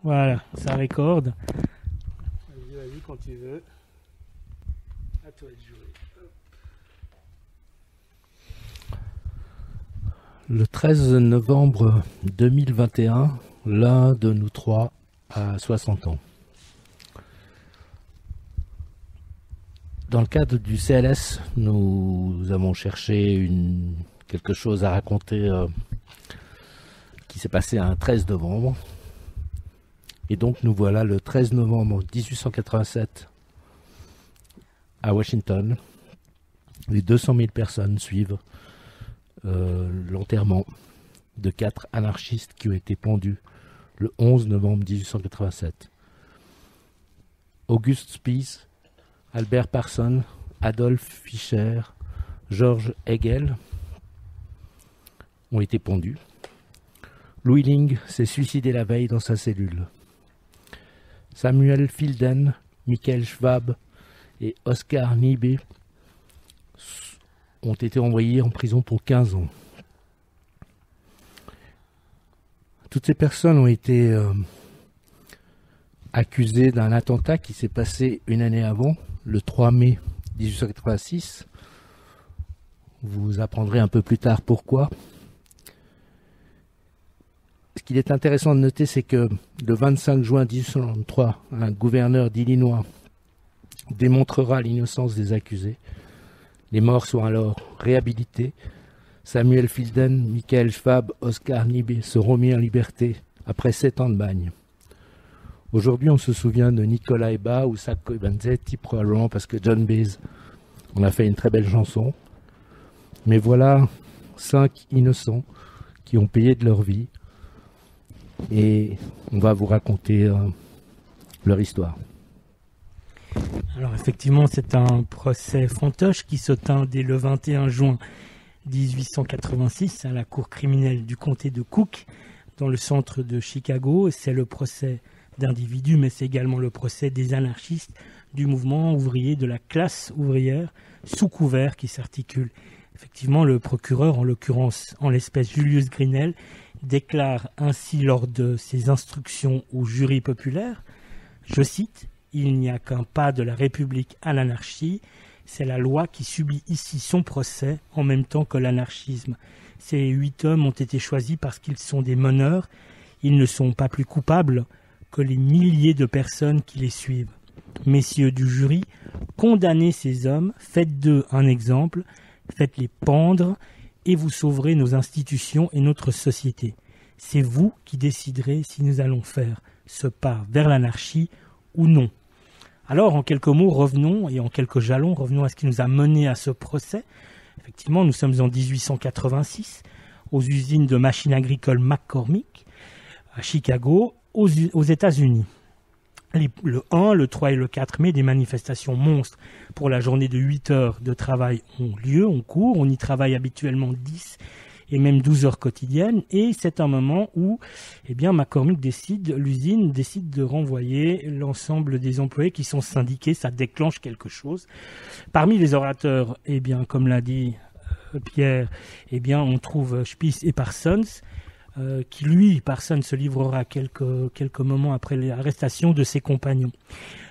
Voilà, ça recorde. Vas-y, quand tu veux. À toi de jouer. Le 13 novembre 2021, l'un de nous trois a 60 ans. Dans le cadre du CLS, nous avons cherché quelque chose à raconter qui s'est passé un 13 novembre. Et donc nous voilà le 13 novembre 1887 à Washington. Les 200 000 personnes suivent l'enterrement de 4 anarchistes qui ont été pendus le 11 novembre 1887. August Spies, Albert Parsons, Adolf Fischer, George Hegel ont été pendus. Louis Ling s'est suicidé la veille dans sa cellule. Samuel Filden, Michael Schwab et Oscar Niebuhr ont été envoyés en prison pour 15 ans. Toutes ces personnes ont été accusées d'un attentat qui s'est passé une année avant, le 3 mai 1886. Vous apprendrez un peu plus tard pourquoi. Ce qu'il est intéressant de noter, c'est que le 25 juin 1893, un gouverneur d'Illinois démontrera l'innocence des accusés. Les morts sont alors réhabilités. Samuel Filden, Michael Schwab, Oscar Niebuhr seront mis en liberté après 7 ans de bagne. Aujourd'hui, on se souvient de Nicolas Eba ou Sacco Banzetti, probablement parce que John Baez en a fait une très belle chanson. Mais voilà 5 innocents qui ont payé de leur vie. Et on va vous raconter leur histoire. Alors effectivement, c'est un procès fantoche qui se tint dès le 21 juin 1886 à la cour criminelle du comté de Cook, dans le centre de Chicago. C'est le procès d'individus, mais c'est également le procès des anarchistes du mouvement ouvrier de la classe ouvrière sous couvert qui s'articule. Effectivement, le procureur, en l'occurrence, en l'espèce Julius Grinel, déclare ainsi lors de ses instructions au jury populaire, je cite, « Il n'y a qu'un pas de la République à l'anarchie, c'est la loi qui subit ici son procès en même temps que l'anarchisme. Ces 8 hommes ont été choisis parce qu'ils sont des meneurs, ils ne sont pas plus coupables que les milliers de personnes qui les suivent. Messieurs du jury, condamnez ces hommes, faites d'eux un exemple, faites-les pendre, et vous sauverez nos institutions et notre société. C'est vous qui déciderez si nous allons faire ce pas vers l'anarchie ou non. » Alors, en quelques mots, revenons à ce qui nous a mené à ce procès. Effectivement, nous sommes en 1886, aux usines de machines agricoles McCormick, à Chicago, aux États-Unis. Le 1, le 3 et le 4 mai, des manifestations monstres pour la journée de 8 heures de travail ont lieu, on court, on y travaille habituellement 10 et même 12 heures quotidiennes, et c'est un moment où McCormick l'usine décide de renvoyer l'ensemble des employés qui sont syndiqués, ça déclenche quelque chose. Parmi les orateurs, comme l'a dit Pierre, on trouve Spies et Parsons, qui lui, Parsons, se livrera quelques moments après l'arrestation de ses compagnons.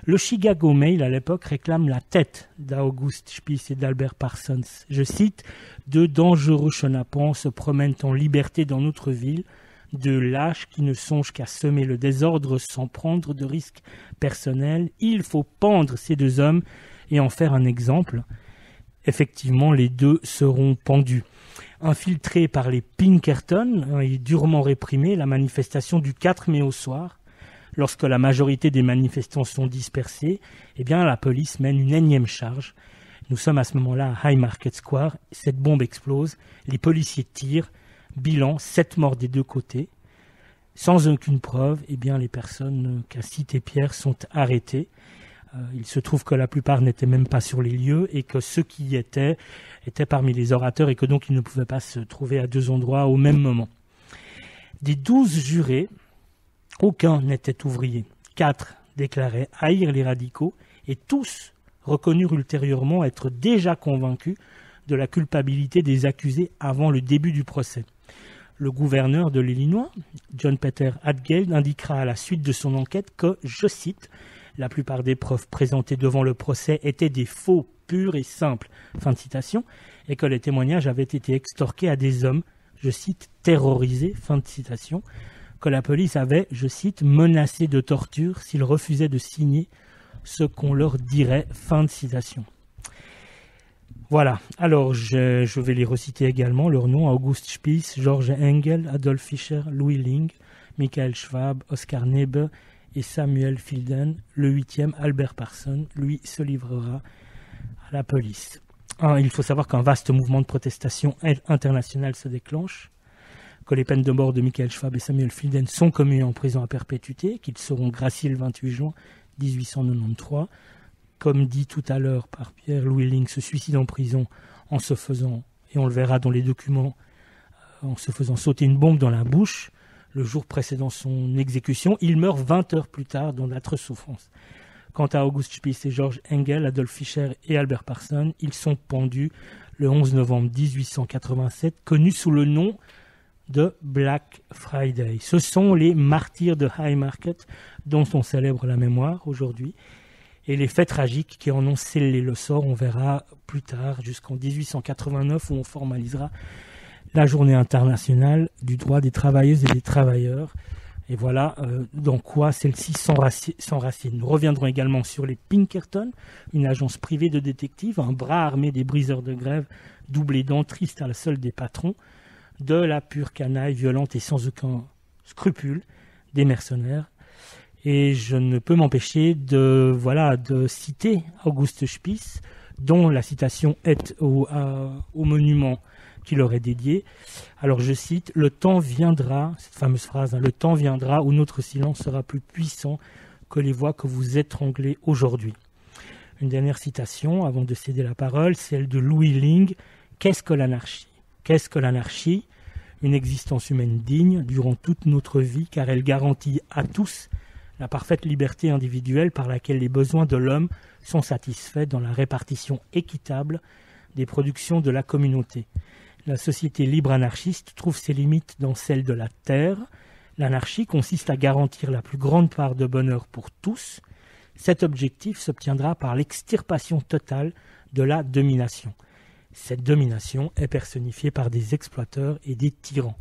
Le Chicago Mail, à l'époque, réclame la tête d'August Spies et d'Albert Parsons. Je cite, « De dangereux chenapans se promènent en liberté dans notre ville, de lâches qui ne songent qu'à semer le désordre sans prendre de risques personnels. Il faut pendre ces 2 hommes et en faire un exemple. » Effectivement, les 2 seront pendus. Infiltré par les Pinkerton et durement réprimé, la manifestation du 4 mai au soir, lorsque la majorité des manifestants sont dispersés, la police mène une énième charge. Nous sommes à ce moment-là à Haymarket Square, cette bombe explose, les policiers tirent, bilan, 7 morts des 2 côtés. Sans aucune preuve, les personnes qu'a citées Pierre sont arrêtées. Il se trouve que la plupart n'étaient même pas sur les lieux et que ceux qui y étaient parmi les orateurs et que donc ils ne pouvaient pas se trouver à 2 endroits au même moment. Des 12 jurés, aucun n'était ouvrier. 4 déclaraient haïr les radicaux et tous reconnurent ultérieurement être déjà convaincus de la culpabilité des accusés avant le début du procès. Le gouverneur de l'Illinois, John Peter Hatfield, indiquera à la suite de son enquête que, je cite, « La plupart des preuves présentées devant le procès étaient des faux purs et simples », fin de citation, et que les témoignages avaient été extorqués à des hommes, je cite, « terrorisés », fin de citation, que la police avait, je cite, « menacé de torture s'ils refusaient de signer ce qu'on leur dirait », fin de citation. Voilà, alors je vais les reciter également, leurs noms: August Spiess, George Engel, Adolf Fischer, Louis Ling, Michael Schwab, Oscar Neebe et Samuel Filden. Le 8e, Albert Parson, lui se livrera à la police. Il faut savoir qu'un vaste mouvement de protestation internationale se déclenche, que les peines de mort de Michael Schwab et Samuel Filden sont commuées en prison à perpétuité, qu'ils seront graciés le 28 juin 1893. Comme dit tout à l'heure par Pierre, Louis Ling se suicide en prison en se faisant, et on le verra dans les documents, en se faisant sauter une bombe dans la bouche le jour précédant son exécution. Il meurt 20 heures plus tard dans d'atroces souffrances. Quant à August Spiess et George Engel, Adolf Fischer et Albert Parson, ils sont pendus le 11 novembre 1887, connus sous le nom de Black Friday. Ce sont les martyrs de Haymarket dont on célèbre la mémoire aujourd'hui. Et les faits tragiques qui en ont scellé le sort, on verra plus tard, jusqu'en 1889, où on formalisera la journée internationale du droit des travailleuses et des travailleurs. Et voilà dans quoi celle-ci s'enracine. Nous reviendrons également sur les Pinkerton, une agence privée de détectives, un bras armé des briseurs de grève, doublé d'entristes à la solde des patrons, de la pure canaille violente et sans aucun scrupule des mercenaires. Et je ne peux m'empêcher de citer August Spiess, dont la citation est au monument qui leur est dédié. Alors je cite: « Le temps viendra », cette fameuse phrase, « le temps viendra où notre silence sera plus puissant que les voix que vous étranglez aujourd'hui ». Une dernière citation avant de céder la parole, celle de Louis Ling. « Qu'est-ce que l'anarchie ? Qu'est-ce que l'anarchie ? Une existence humaine digne durant toute notre vie, car elle garantit à tous la parfaite liberté individuelle par laquelle les besoins de l'homme sont satisfaits dans la répartition équitable des productions de la communauté. La société libre anarchiste trouve ses limites dans celle de la terre. L'anarchie consiste à garantir la plus grande part de bonheur pour tous. Cet objectif s'obtiendra par l'extirpation totale de la domination. Cette domination est personnifiée par des exploiteurs et des tyrans.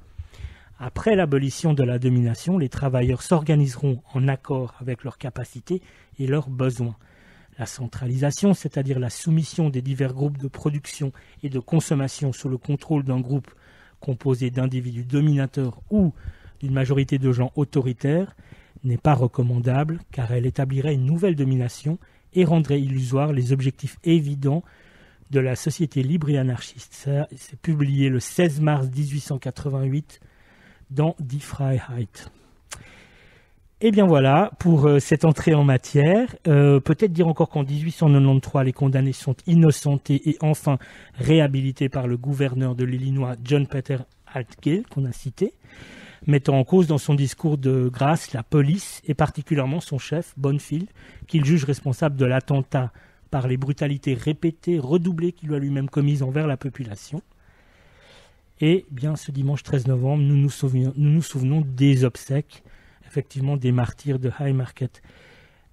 Après l'abolition de la domination, les travailleurs s'organiseront en accord avec leurs capacités et leurs besoins. La centralisation, c'est-à-dire la soumission des divers groupes de production et de consommation sous le contrôle d'un groupe composé d'individus dominateurs ou d'une majorité de gens autoritaires, n'est pas recommandable car elle établirait une nouvelle domination et rendrait illusoires les objectifs évidents de la société libre et anarchiste. Ça, c'est publié le 16 mars 1888 dans Die Freiheit. Et bien voilà pour cette entrée en matière. Peut-être dire encore qu'en 1893, les condamnés sont innocentés et enfin réhabilités par le gouverneur de l'Illinois, John Peter Hatfield, qu'on a cité, mettant en cause dans son discours de grâce la police et particulièrement son chef, Bonfield, qu'il juge responsable de l'attentat par les brutalités répétées, redoublées qu'il a lui-même commises envers la population. Et bien ce dimanche 13 novembre, nous nous souvenons des obsèques, effectivement des martyrs de Haymarket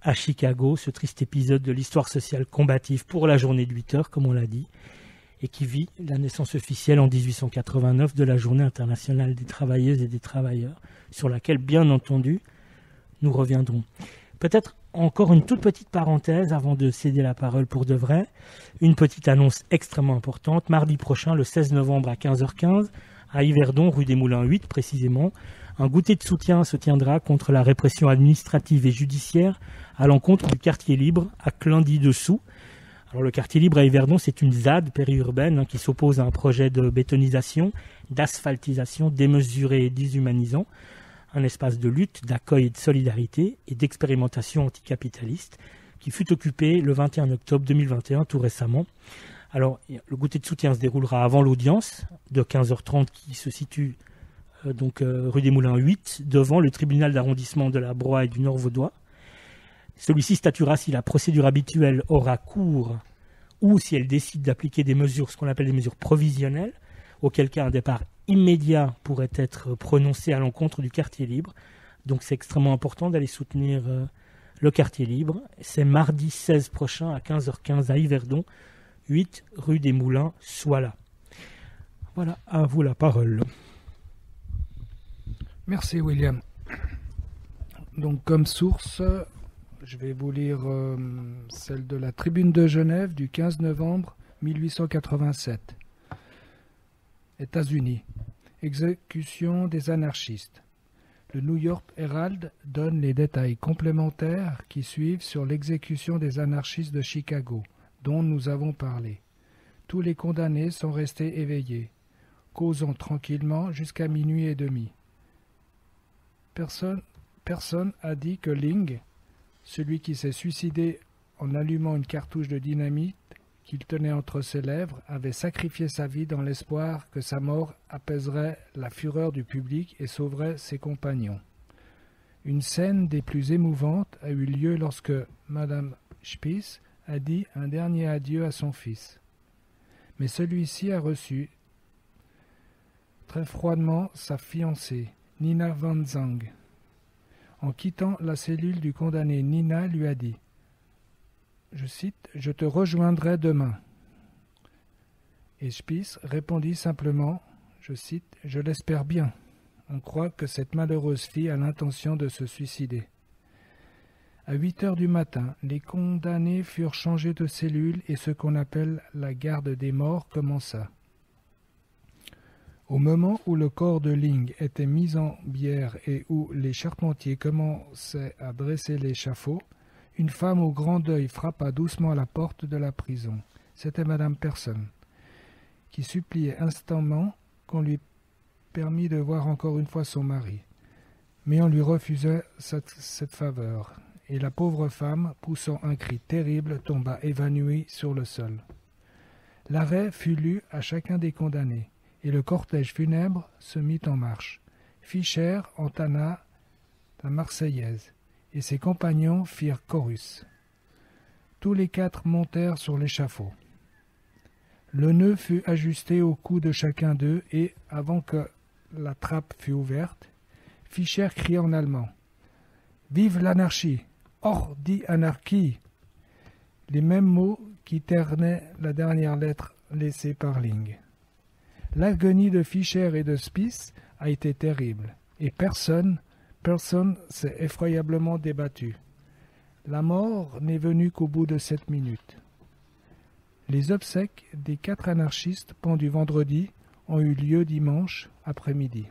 à Chicago, ce triste épisode de l'histoire sociale combative pour la journée de 8 heures, comme on l'a dit, et qui vit la naissance officielle en 1889 de la journée internationale des travailleuses et des travailleurs, sur laquelle, bien entendu, nous reviendrons. Peut-être encore une toute petite parenthèse avant de céder la parole pour de vrai. Une petite annonce extrêmement importante. Mardi prochain, le 16 novembre à 15h15, à Yverdon, rue des Moulins 8 précisément, un goûter de soutien se tiendra contre la répression administrative et judiciaire à l'encontre du quartier libre à Clendy-Dessous. Alors le quartier libre à Yverdon, c'est une ZAD périurbaine qui s'oppose à un projet de bétonisation, d'asphaltisation démesuré et déshumanisant, un espace de lutte, d'accueil et de solidarité et d'expérimentation anticapitaliste qui fut occupé le 21 octobre 2021, tout récemment. Alors, le goûter de soutien se déroulera avant l'audience de 15h30 qui se situe rue des Moulins 8, devant le tribunal d'arrondissement de la Broye et du Nord-Vaudois. Celui-ci statuera si la procédure habituelle aura cours ou si elle décide d'appliquer des mesures, ce qu'on appelle des mesures provisionnelles, auquel cas un départ immédiat pourrait être prononcé à l'encontre du quartier libre. Donc c'est extrêmement important d'aller soutenir le quartier libre. C'est mardi 16 prochain à 15h15 à Yverdon, 8 rue des Moulins, soit là. Voilà, à vous la parole. Merci William. Donc comme source, je vais vous lire celle de la Tribune de Genève du 15 novembre 1887. États-Unis. Exécution des anarchistes. Le New York Herald donne les détails complémentaires qui suivent sur l'exécution des anarchistes de Chicago, dont nous avons parlé. Tous les condamnés sont restés éveillés, causant tranquillement jusqu'à minuit et demi. Personne a dit que Ling, celui qui s'est suicidé en allumant une cartouche de dynamite qu'il tenait entre ses lèvres, avait sacrifié sa vie dans l'espoir que sa mort apaiserait la fureur du public et sauverait ses compagnons. Une scène des plus émouvantes a eu lieu lorsque Madame Spies a dit un dernier adieu à son fils. Mais celui-ci a reçu très froidement sa fiancée, Nina Van Zang. En quittant la cellule du condamné, Nina lui a dit, je cite, « Je te rejoindrai demain ». Et Spies répondit simplement, je cite, « Je l'espère bien. On croit que cette malheureuse fille a l'intention de se suicider. » À 8 heures du matin, les condamnés furent changés de cellule et ce qu'on appelle la garde des morts commença. Au moment où le corps de Ling était mis en bière et où les charpentiers commençaient à dresser l'échafaud, une femme au grand deuil frappa doucement à la porte de la prison. C'était Madame Person, qui suppliait instamment qu'on lui permît de voir encore une fois son mari. Mais on lui refusait cette faveur, et la pauvre femme, poussant un cri terrible, tomba évanouie sur le sol. L'arrêt fut lu à chacun des condamnés, et le cortège funèbre se mit en marche. Fischer entama la Marseillaise, et ses compagnons firent chorus. Tous les quatre montèrent sur l'échafaud. Le nœud fut ajusté au cou de chacun d'eux, et, avant que la trappe fût ouverte, Fischer cria en allemand « Vive l'anarchie ! Hors dit anarchie !» Les mêmes mots qui ternaient la dernière lettre laissée par Ling. L'agonie de Fischer et de Spies a été terrible, et personne s'est effroyablement débattu. La mort n'est venue qu'au bout de 7 minutes. Les obsèques des 4 anarchistes pendus vendredi ont eu lieu dimanche après-midi.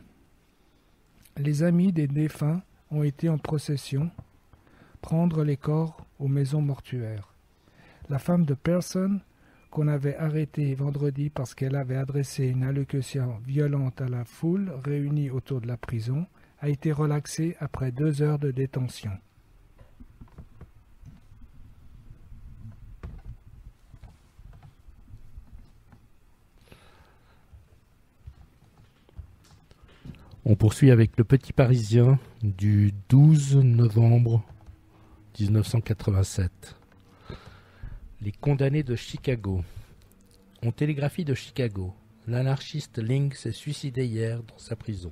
Les amis des défunts ont été en procession prendre les corps aux maisons mortuaires. La femme de Person, qu'on avait arrêtée vendredi parce qu'elle avait adressé une allocution violente à la foule réunie autour de la prison, a été relaxée après 2 heures de détention. On poursuit avec le Petit Parisien du 12 novembre 1987. Les condamnés de Chicago. On télégraphie de Chicago. L'anarchiste Ling s'est suicidé hier dans sa prison.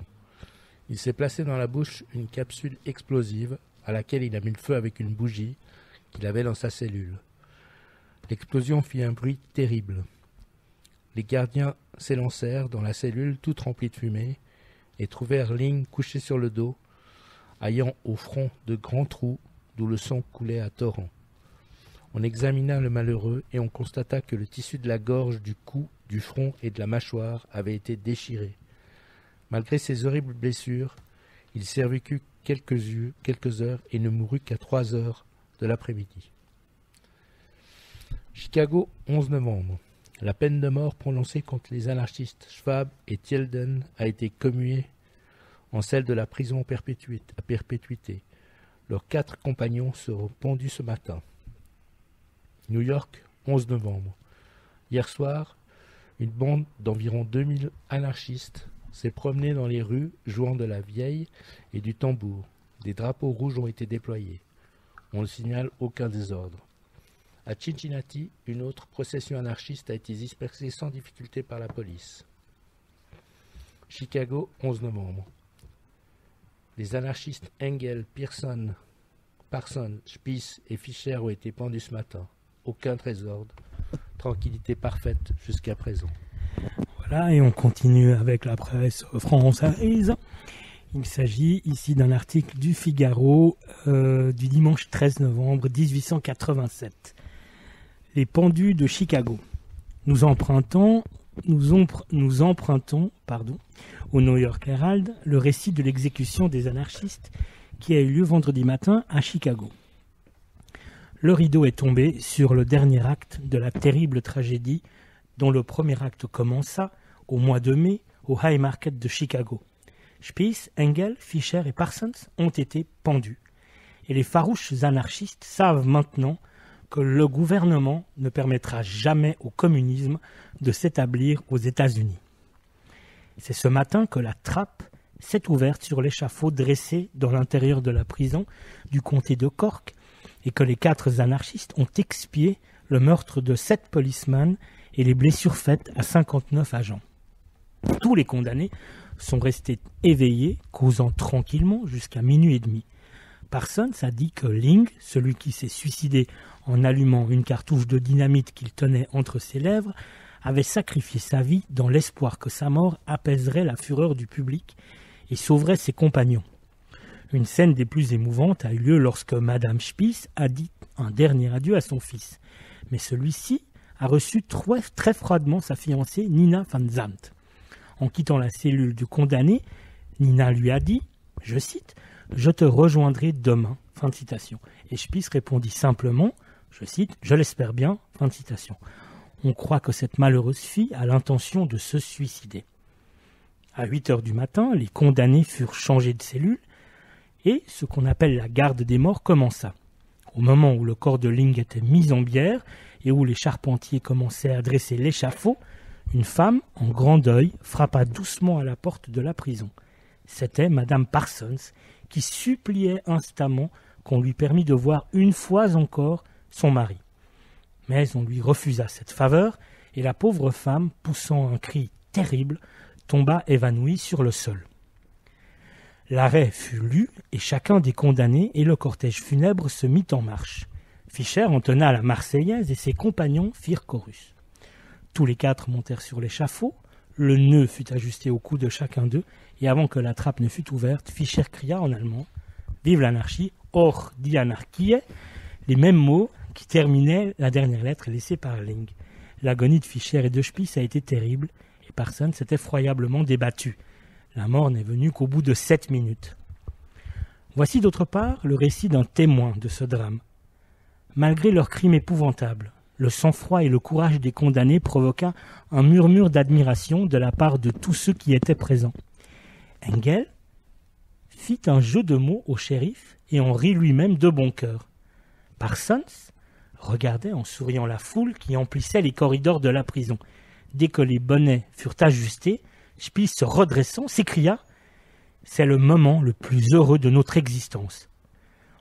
Il s'est placé dans la bouche une capsule explosive à laquelle il a mis le feu avec une bougie qu'il avait dans sa cellule. L'explosion fit un bruit terrible. Les gardiens s'élancèrent dans la cellule toute remplie de fumée et trouvèrent Ling couché sur le dos, ayant au front de grands trous d'où le sang coulait à torrents. On examina le malheureux et on constata que le tissu de la gorge, du cou, du front et de la mâchoire avait été déchiré. Malgré ces horribles blessures, il survécut quelques heures et ne mourut qu'à 3 heures de l'après-midi. Chicago, 11 novembre. La peine de mort prononcée contre les anarchistes Schwab et Thielden a été commuée en celle de la prison à perpétuité. Leurs 4 compagnons seront pendus ce matin. New York, 11 novembre. Hier soir, une bande d'environ 2000 anarchistes s'est promenée dans les rues jouant de la vieille et du tambour. Des drapeaux rouges ont été déployés. On ne signale aucun désordre. À Cincinnati, une autre procession anarchiste a été dispersée sans difficulté par la police. Chicago, 11 novembre. Les anarchistes Engel, Parsons, Spies et Fischer ont été pendus ce matin. Aucun trésor. Tranquillité parfaite jusqu'à présent. Voilà, et on continue avec la presse française. Il s'agit ici d'un article du Figaro du dimanche 13 novembre 1887. Les pendus de Chicago. Nous empruntons au New York Herald le récit de l'exécution des anarchistes qui a eu lieu vendredi matin à Chicago. Le rideau est tombé sur le dernier acte de la terrible tragédie dont le premier acte commença au mois de mai au High Market de Chicago. Spies, Engel, Fischer et Parsons ont été pendus. Et les farouches anarchistes savent maintenant que le gouvernement ne permettra jamais au communisme de s'établir aux États-Unis. C'est ce matin que la trappe s'est ouverte sur l'échafaud dressé dans l'intérieur de la prison du comté de Cork et que les 4 anarchistes ont expié le meurtre de 7 policemen et les blessures faites à 59 agents. Tous les condamnés sont restés éveillés, causant tranquillement jusqu'à minuit et demi. Parsons a dit que Ling, celui qui s'est suicidé en allumant une cartouche de dynamite qu'il tenait entre ses lèvres, avait sacrifié sa vie dans l'espoir que sa mort apaiserait la fureur du public et sauverait ses compagnons. Une scène des plus émouvantes a eu lieu lorsque Madame Spies a dit un dernier adieu à son fils. Mais celui-ci a reçu très froidement sa fiancée Nina Van Zandt. En quittant la cellule du condamné, Nina lui a dit, je cite, « Je te rejoindrai demain ». Fin de citation. Et Spies répondit simplement, je cite, « Je l'espère bien ». Fin de citation. On croit que cette malheureuse fille a l'intention de se suicider. À 8 heures du matin, les condamnés furent changés de cellule et ce qu'on appelle la garde des morts commença. Au moment où le corps de Ling était mis en bière et où les charpentiers commençaient à dresser l'échafaud, une femme, en grand deuil, frappa doucement à la porte de la prison. C'était Madame Parsons, qui suppliait instamment qu'on lui permît de voir une fois encore son mari. Mais on lui refusa cette faveur, et la pauvre femme, poussant un cri terrible, tomba évanouie sur le sol. L'arrêt fut lu, et chacun des condamnés et le cortège funèbre se mit en marche. Fischer entonna la Marseillaise et ses compagnons firent chorus. Tous les 4 montèrent sur l'échafaud, le nœud fut ajusté au cou de chacun d'eux, et avant que la trappe ne fût ouverte, Fischer cria en allemand « Vive l'anarchie, hors die Anarchie », les mêmes mots qui terminaient la dernière lettre laissée par Ling. L'agonie de Fischer et de Spies a été terrible, et Parsons s'est effroyablement débattu. La mort n'est venue qu'au bout de 7 minutes. Voici d'autre part le récit d'un témoin de ce drame. Malgré leurs crimes épouvantables, le sang-froid et le courage des condamnés provoqua un murmure d'admiration de la part de tous ceux qui étaient présents. Engel fit un jeu de mots au shérif et en rit lui-même de bon cœur. Parsons regardait en souriant la foule qui emplissait les corridors de la prison. Dès que les bonnets furent ajustés, Spies, se redressant, s'écria « C'est le moment le plus heureux de notre existence ».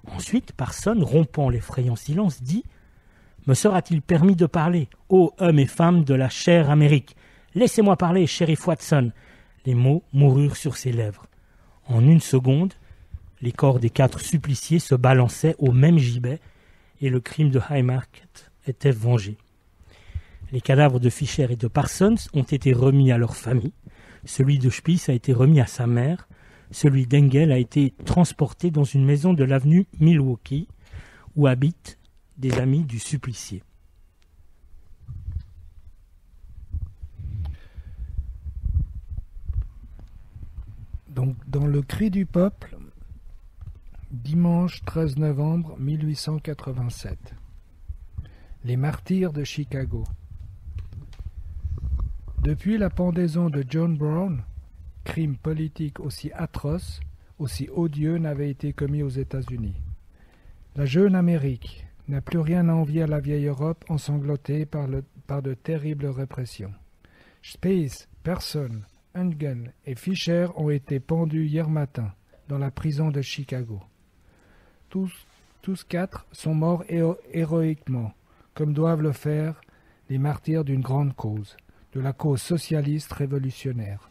Ensuite, Parsons, rompant l'effrayant silence, dit « Me sera-t-il permis de parler, ô hommes et femmes de la chère Amérique? Laissez-moi parler, shérif Watson !» Les mots moururent sur ses lèvres. En une seconde, les corps des 4 suppliciés se balançaient au même gibet et le crime de Haymarket était vengé. Les cadavres de Fischer et de Parsons ont été remis à leur famille. Celui de Spies a été remis à sa mère. Celui d'Engel a été transporté dans une maison de l'avenue Milwaukee où habitent des amis du supplicié. Donc, dans le cri du peuple, dimanche 13 novembre 1887. Les martyrs de Chicago. Depuis la pendaison de John Brown, crime politique aussi atroce, aussi odieux n'avait été commis aux États-Unis. La jeune Amérique n'a plus rien à envier à la vieille Europe ensanglantée par de terribles répressions. Spies, Parsons, Engel et Fischer ont été pendus hier matin dans la prison de Chicago. Tous 4 sont morts héroïquement, comme doivent le faire les martyrs d'une grande cause, de la cause socialiste révolutionnaire.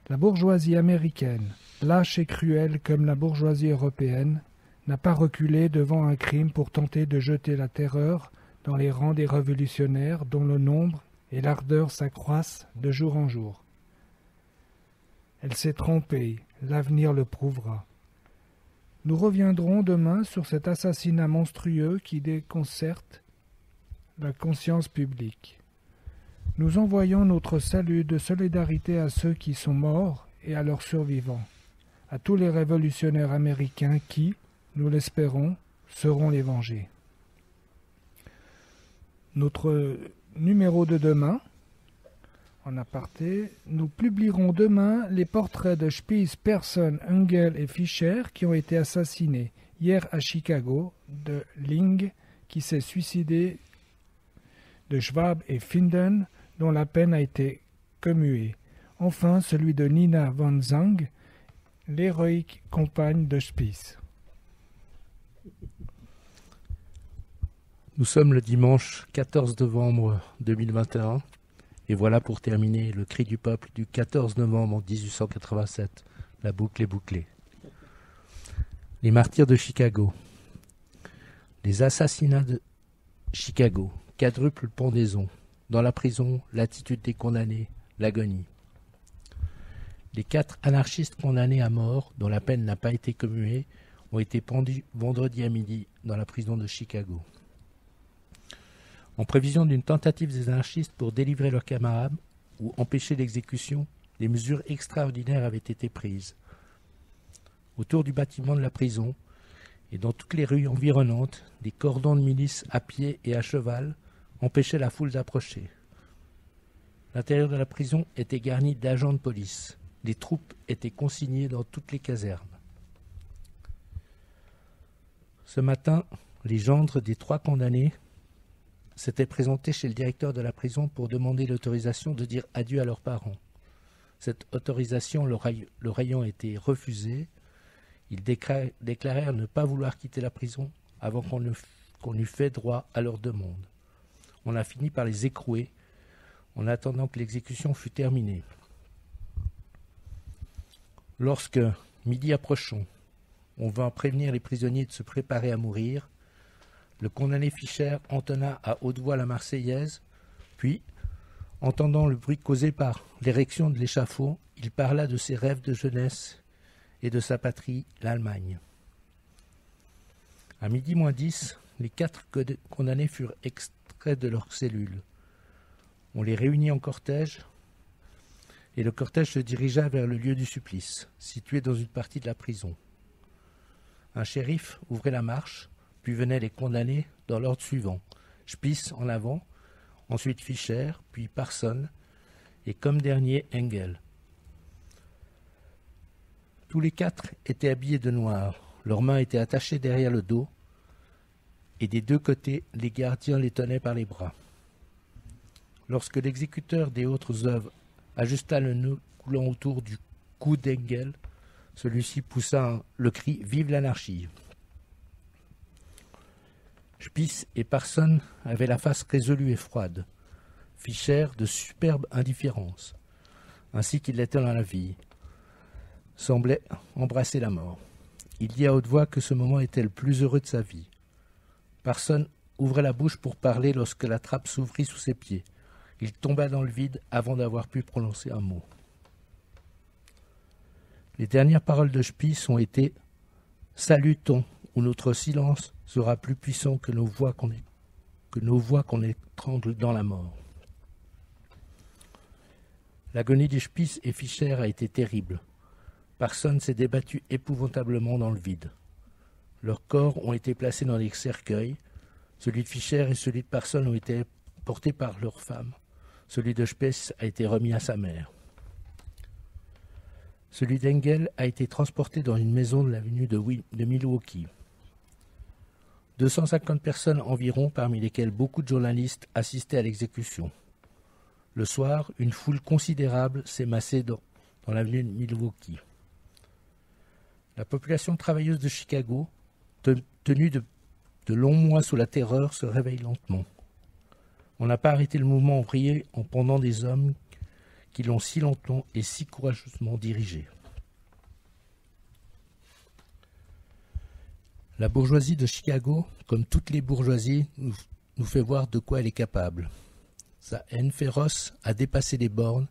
La bourgeoisie américaine, lâche et cruelle comme la bourgeoisie européenne, n'a pas reculé devant un crime pour tenter de jeter la terreur dans les rangs des révolutionnaires dont le nombre et l'ardeur s'accroissent de jour en jour. Elle s'est trompée, l'avenir le prouvera. Nous reviendrons demain sur cet assassinat monstrueux qui déconcerte la conscience publique. Nous envoyons notre salut de solidarité à ceux qui sont morts et à leurs survivants, à tous les révolutionnaires américains qui, nous l'espérons, seront les vengés. Notre numéro de demain, en aparté, nous publierons demain les portraits de Spies, Persson, Engel et Fischer qui ont été assassinés hier à Chicago, de Ling qui s'est suicidé, de Schwab et Finden dont la peine a été commuée. Enfin, celui de Nina von Zang, l'héroïque compagne de Spies. Nous sommes le dimanche 14 novembre 2021 et voilà pour terminer le cri du peuple du 14 novembre 1887. La boucle est bouclée. Les martyrs de Chicago. Les assassinats de Chicago. Quadruple pendaison. Dans la prison, l'attitude des condamnés, l'agonie. Les 4 anarchistes condamnés à mort, dont la peine n'a pas été commuée, ont été pendus vendredi à midi dans la prison de Chicago. En prévision d'une tentative des anarchistes pour délivrer leurs camarades ou empêcher l'exécution, des mesures extraordinaires avaient été prises. Autour du bâtiment de la prison et dans toutes les rues environnantes, des cordons de milice à pied et à cheval empêchaient la foule d'approcher. L'intérieur de la prison était garni d'agents de police. Les troupes étaient consignées dans toutes les casernes. Ce matin, les gendres des 3 condamnés s'étaient présentés chez le directeur de la prison pour demander l'autorisation de dire adieu à leurs parents. Cette autorisation leur ayant été refusée, ils déclarèrent ne pas vouloir quitter la prison avant qu'on eût fait droit à leur demande. On a fini par les écrouer en attendant que l'exécution fût terminée. Lorsque, midi approchant, on vint prévenir les prisonniers de se préparer à mourir, le condamné Fischer entonna à haute voix la Marseillaise, puis, entendant le bruit causé par l'érection de l'échafaud, il parla de ses rêves de jeunesse et de sa patrie, l'Allemagne. À midi moins 10, les 4 condamnés furent extraits de leurs cellules. On les réunit en cortège, et le cortège se dirigea vers le lieu du supplice, situé dans une partie de la prison. Un shérif ouvrait la marche, puis venaient les condamnés dans l'ordre suivant. Spies en avant, ensuite Fischer, puis Persson, et comme dernier Engel. Tous les 4 étaient habillés de noir, leurs mains étaient attachées derrière le dos, et des 2 côtés, les gardiens les tenaient par les bras. Lorsque l'exécuteur des autres œuvres ajusta le nœud coulant autour du cou d'Engel, celui-ci poussa le cri « Vive l'anarchie !» Spies et Persson avaient la face résolue et froide, Fischer de superbe indifférence, ainsi qu'il l'était dans la vie, semblait embrasser la mort. Il dit à haute voix que ce moment était le plus heureux de sa vie. Persson ouvrait la bouche pour parler lorsque la trappe s'ouvrit sous ses pieds. Il tomba dans le vide avant d'avoir pu prononcer un mot. Les dernières paroles de Spies ont été « Salutons, ou notre silence sera plus puissant que nos voix qu'on étrangle dans la mort. » L'agonie de Spies et Fischer a été terrible. Persson s'est débattu épouvantablement dans le vide. Leurs corps ont été placés dans des cercueils. Celui de Fischer et celui de Persson ont été portés par leurs femmes. Celui de Spies a été remis à sa mère. Celui d'Engel a été transporté dans une maison de l'avenue de Milwaukee. 250 personnes environ, parmi lesquelles beaucoup de journalistes, assistaient à l'exécution. Le soir, une foule considérable s'est massée dans l'avenue de Milwaukee. La population travailleuse de Chicago, tenue de longs mois sous la terreur, se réveille lentement. On n'a pas arrêté le mouvement ouvrier en pendant des hommes qui l'ont si longtemps et si courageusement dirigée. La bourgeoisie de Chicago, comme toutes les bourgeoisies, nous fait voir de quoi elle est capable. Sa haine féroce a dépassé les bornes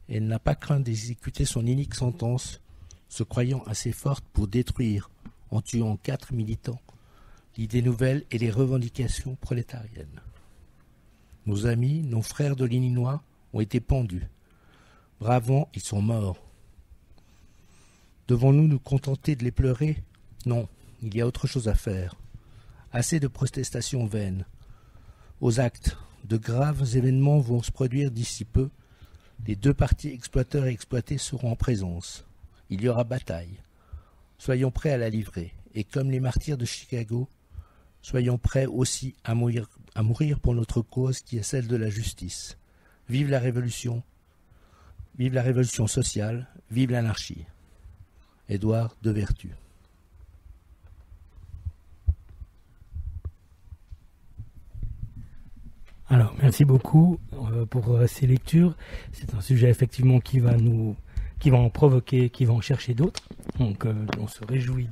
et elle n'a pas craint d'exécuter son inique sentence, se croyant assez forte pour détruire, en tuant 4 militants, l'idée nouvelle et les revendications prolétariennes. Nos amis, nos frères de l'Illinois ont été pendus. Bravant, ils sont morts. Devons-nous nous contenter de les pleurer? Non, il y a autre chose à faire. Assez de protestations vaines. Aux actes, de graves événements vont se produire d'ici peu. Les 2 parties exploiteurs et exploités seront en présence. Il y aura bataille. Soyons prêts à la livrer. Et comme les martyrs de Chicago, soyons prêts aussi à mourir pour notre cause qui est celle de la justice. Vive la révolution sociale, vive l'anarchie. Édouard de Vertu. Alors, merci beaucoup pour ces lectures. C'est un sujet effectivement qui va en provoquer, qui va en chercher d'autres. Donc, on se réjouit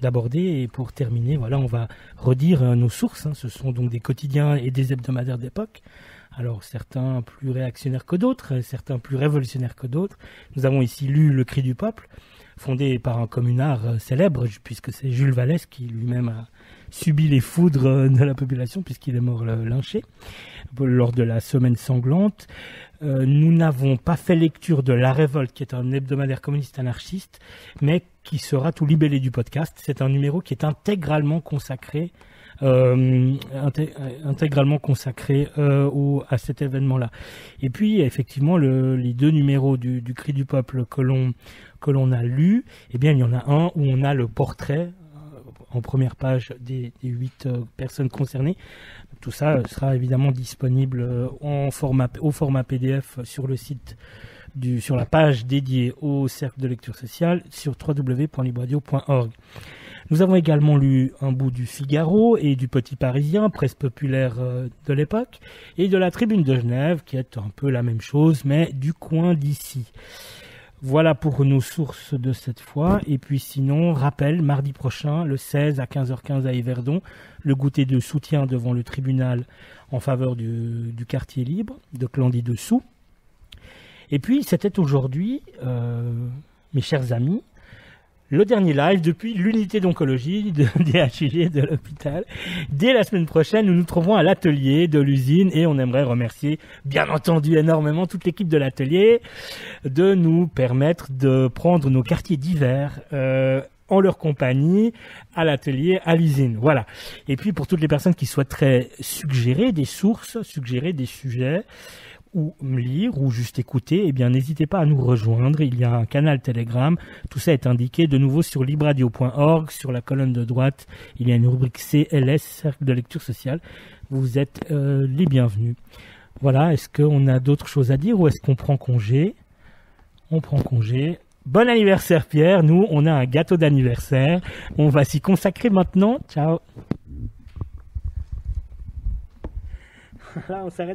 d'aborder. Et pour terminer, voilà, on va redire nos sources. Ce sont donc des quotidiens et des hebdomadaires d'époque. Alors, certains plus réactionnaires que d'autres, certains plus révolutionnaires que d'autres. Nous avons ici lu Le Cri du Peuple, fondé par un communard célèbre, puisque c'est Jules Vallès qui lui-même a subi les foudres de la population, puisqu'il est mort lynché lors de la Semaine sanglante. Nous n'avons pas fait lecture de La Révolte, qui est un hebdomadaire communiste anarchiste, mais qui sera tout libellé du podcast. C'est un numéro qui est intégralement consacré à cet événement-là. Et puis, effectivement, les 2 numéros du Cri du Peuple que l'on a lus, eh bien, il y en a un où on a le portrait en première page des 8 personnes concernées. Tout ça sera évidemment disponible au format PDF sur le site sur la page dédiée au Cercle de lecture sociale sur www.libradio.org. Nous avons également lu un bout du Figaro et du Petit Parisien, presse populaire de l'époque, et de la Tribune de Genève, qui est un peu la même chose, mais du coin d'ici. Voilà pour nos sources de cette fois. Et puis sinon, rappel, mardi prochain, le 16 à 15h15 à Yverdon, le goûter de soutien devant le tribunal en faveur du quartier libre de Clandy-Dessous. Et puis, c'était aujourd'hui, mes chers amis, le dernier live depuis l'unité d'oncologie de DHUG de l'hôpital. Dès la semaine prochaine, nous nous trouverons à l'atelier de l'usine et on aimerait remercier, bien entendu, énormément toute l'équipe de l'atelier de nous permettre de prendre nos quartiers d'hiver en leur compagnie à l'atelier, à l'usine. Voilà. Et puis, pour toutes les personnes qui souhaiteraient suggérer des sources, suggérer des sujets, ou me lire, ou juste écouter, eh bien, n'hésitez pas à nous rejoindre. Il y a un canal Telegram. Tout ça est indiqué de nouveau sur libradio.org. Sur la colonne de droite, il y a une rubrique CLS, Cercle de lecture sociale. Vous êtes les bienvenus. Voilà. Est-ce qu'on a d'autres choses à dire ou est-ce qu'on prend congé? On prend congé. Bon anniversaire, Pierre. Nous, on a un gâteau d'anniversaire. On va s'y consacrer maintenant. Ciao. Là, on s'arrête.